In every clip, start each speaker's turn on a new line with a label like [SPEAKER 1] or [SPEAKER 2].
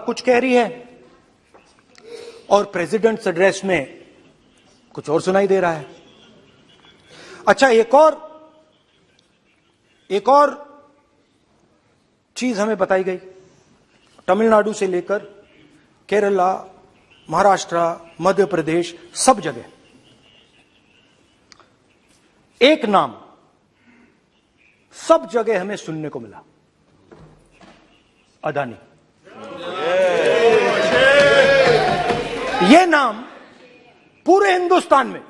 [SPEAKER 1] कुछ कह रही है और प्रेसिडेंट्स एड्रेस में कुछ और सुनाई दे रहा है। अच्छा, एक और चीज हमें बताई गई, तमिलनाडु से लेकर केरला, महाराष्ट्र, मध्य प्रदेश, सब जगह एक नाम सब जगह हमें सुनने को मिला, अदानी। यह नाम पूरे हिंदुस्तान में,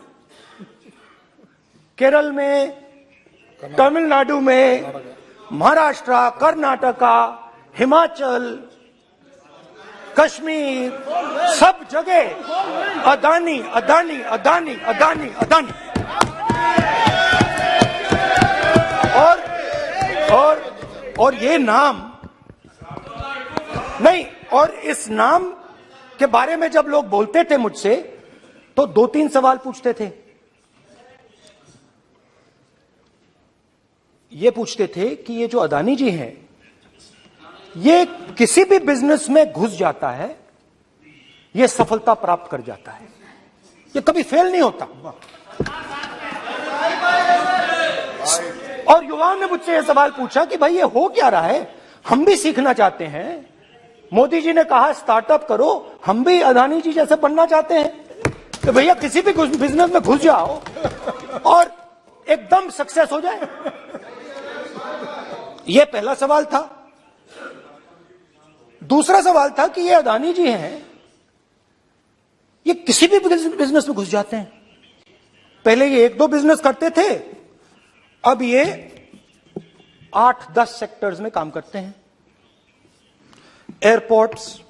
[SPEAKER 1] केरल में, तमिलनाडु में, महाराष्ट्र, कर्नाटका, हिमाचल, कश्मीर, सब जगह अदानी अदानी अदानी अदानी अदानी। और ये नाम नहीं, और इस नाम के बारे में जब लोग बोलते थे मुझसे तो 2-3 सवाल पूछते थे। ये पूछते थे कि ये जो अदानी जी हैं, ये किसी भी बिजनेस में घुस जाता है, ये सफलता प्राप्त कर जाता है, ये कभी फेल नहीं होता। और युवाओं ने मुझसे यह सवाल पूछा कि भाई ये हो क्या रहा है, हम भी सीखना चाहते हैं। मोदी जी ने कहा स्टार्टअप करो, हम भी अदानी जी जैसे बनना चाहते हैं। तो भैया किसी भी बिजनेस में घुस जाओ और एकदम सक्सेस हो जाए। यह पहला सवाल था। दूसरा सवाल था कि ये अदानी जी हैं, ये किसी भी बिजनेस में घुस जाते हैं। पहले ये 1-2 बिजनेस करते थे, अब ये 8-10 सेक्टर्स में काम करते हैं। Airports,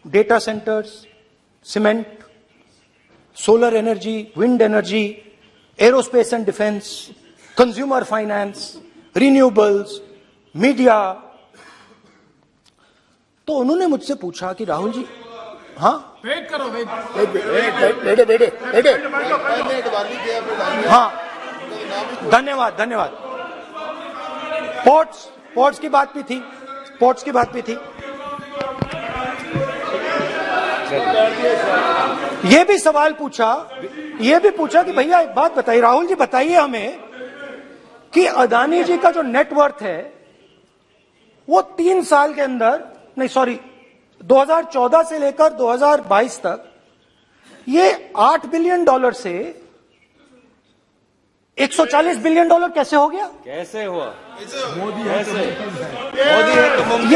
[SPEAKER 1] data centres, cement, solar energy, wind energy, aerospace and defence, consumer finance, renewables, media. तो उन्होंने मुझसे पूछा कि राहुल जी, हाँ
[SPEAKER 2] वेट करो,
[SPEAKER 1] बेटे, हाँ धन्यवाद। पोर्ट्स की बात भी थी। ये भी सवाल पूछा कि भैया एक बात बताइए, राहुल जी बताइए हमें कि अदानी जी का जो नेटवर्थ है वो 3 साल के अंदर, नहीं सॉरी 2014 से लेकर 2022 तक ये $8 बिलियन से $140 बिलियन कैसे हो गया?
[SPEAKER 3] कैसे हुआ?
[SPEAKER 2] मोदी
[SPEAKER 3] कैसे?
[SPEAKER 2] मोदी है तो मुमकिन।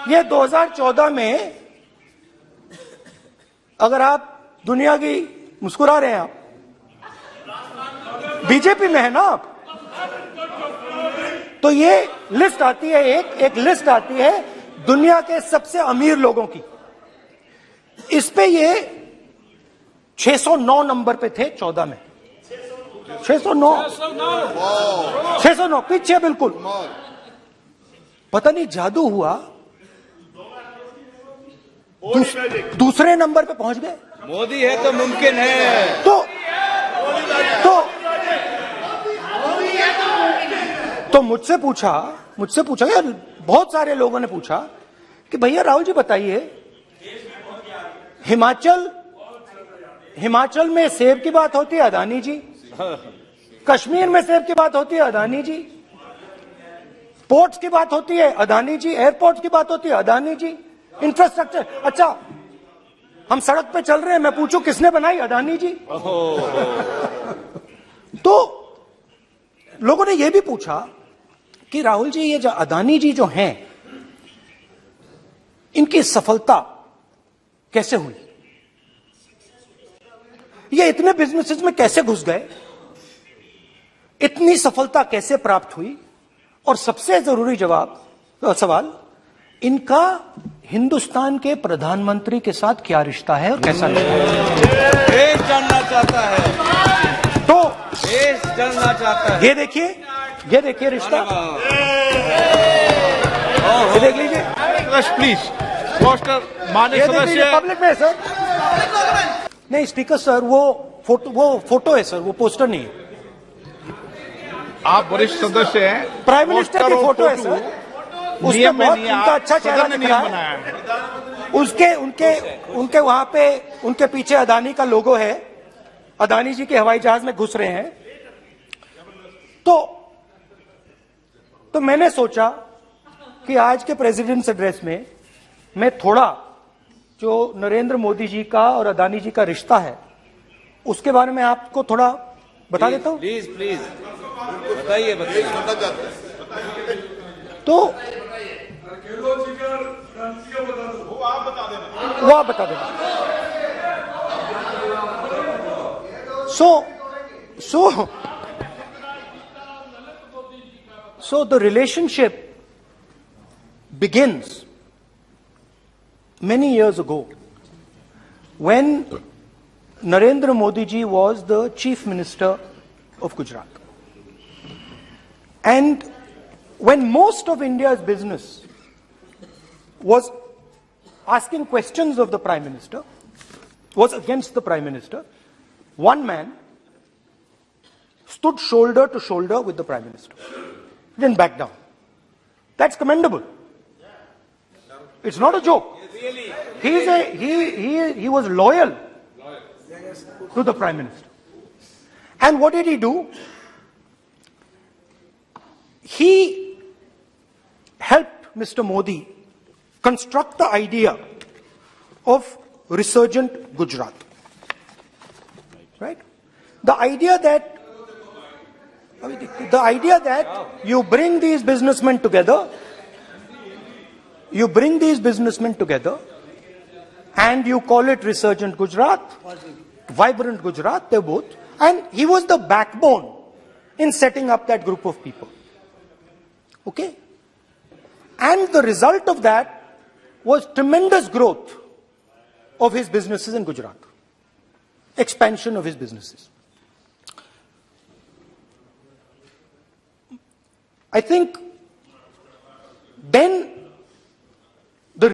[SPEAKER 1] ये 2014 में अगर आप दुनिया की, मुस्कुरा रहे हैं आप, बीजेपी में है ना आप, तो ये लिस्ट आती है, एक लिस्ट आती है दुनिया के सबसे अमीर लोगों की। इस पे ये 609 नंबर पे थे 14 में। 609 पीछे बिल्कुल। पता नहीं जादू हुआ, दूसरे नंबर पे पहुंच गए।
[SPEAKER 3] मोदी है तो मुमकिन है।
[SPEAKER 1] तो मुझसे पूछा यार, बहुत सारे लोगों ने पूछा कि भैया राहुल जी बताइए, हिमाचल में सेब की बात होती है अदानी जी, कश्मीर में सेब की बात होती है अदानी जी, पोर्ट्स की बात होती है अदानी जी, एयरपोर्ट्स की बात होती है अदानी जी, इंफ्रास्ट्रक्चर। अच्छा, हम सड़क पे चल रहे हैं, मैं पूछूं किसने बनाई? अदानी जी। तो लोगों ने यह भी पूछा कि राहुल जी, ये जो अदानी जी जो हैं, इनकी सफलता कैसे हुई? ये इतने बिजनेसेस में कैसे घुस गए? इतनी सफलता कैसे प्राप्त हुई? और सबसे जरूरी सवाल, इनका हिंदुस्तान के प्रधानमंत्री के साथ क्या रिश्ता है और कैसा रिश्ता है?
[SPEAKER 3] देश जानना चाहता है,
[SPEAKER 1] तो
[SPEAKER 3] देश जानना चाहता है।
[SPEAKER 1] ये देखिए रिश्ता, ये देख लीजिए
[SPEAKER 2] प्लीज। पोस्टर माननीय सदस्य
[SPEAKER 1] पब्लिक में सर, नहीं स्पीकर सर, वो फोटो है सर, वो पोस्टर नहीं है।
[SPEAKER 2] आप वरिष्ठ सदस्य हैं,
[SPEAKER 1] प्राइम मिनिस्टर की फोटो है सर। उसके
[SPEAKER 2] नियम में
[SPEAKER 1] बहुत
[SPEAKER 2] नहीं है,
[SPEAKER 1] उनका अच्छा
[SPEAKER 2] सदन
[SPEAKER 1] चेहरा
[SPEAKER 2] ने
[SPEAKER 1] दिख
[SPEAKER 2] नियम
[SPEAKER 1] रहा
[SPEAKER 2] बनाया
[SPEAKER 1] है।
[SPEAKER 2] है।
[SPEAKER 1] उसके उनके उनके वहां पे उनके पीछे अदानी का लोगो है, अदानी जी के हवाई जहाज में घुस रहे हैं। तो मैंने सोचा कि आज के प्रेसिडेंट्स एड्रेस में मैं थोड़ा जो नरेंद्र मोदी जी का और अदानी जी का रिश्ता है उसके बारे में आपको थोड़ा बता देता हूं।
[SPEAKER 3] प्लीज प्लीज बताइए बताइए।
[SPEAKER 1] तो वो आप बता देना। So the relationship begins many years ago when Narendra Modi ji was the Chief Minister of Gujarat. And when most of India's business was asking questions of the Prime Minister, was against the Prime Minister, one man stood shoulder to shoulder with the Prime Minister. He didn't back down. That's commendable. It's not a joke. He was loyal to the Prime Minister. And what did he do? He helped Mr. Modi construct the idea of resurgent Gujarat. Right? The idea that you bring these businessmen together, and you call it resurgent Gujarat, vibrant Gujarat, they're both. And he was the backbone in setting up that group of people. Okay? And the result of that was tremendous growth of his businesses in Gujarat. Expansion of his businesses. I think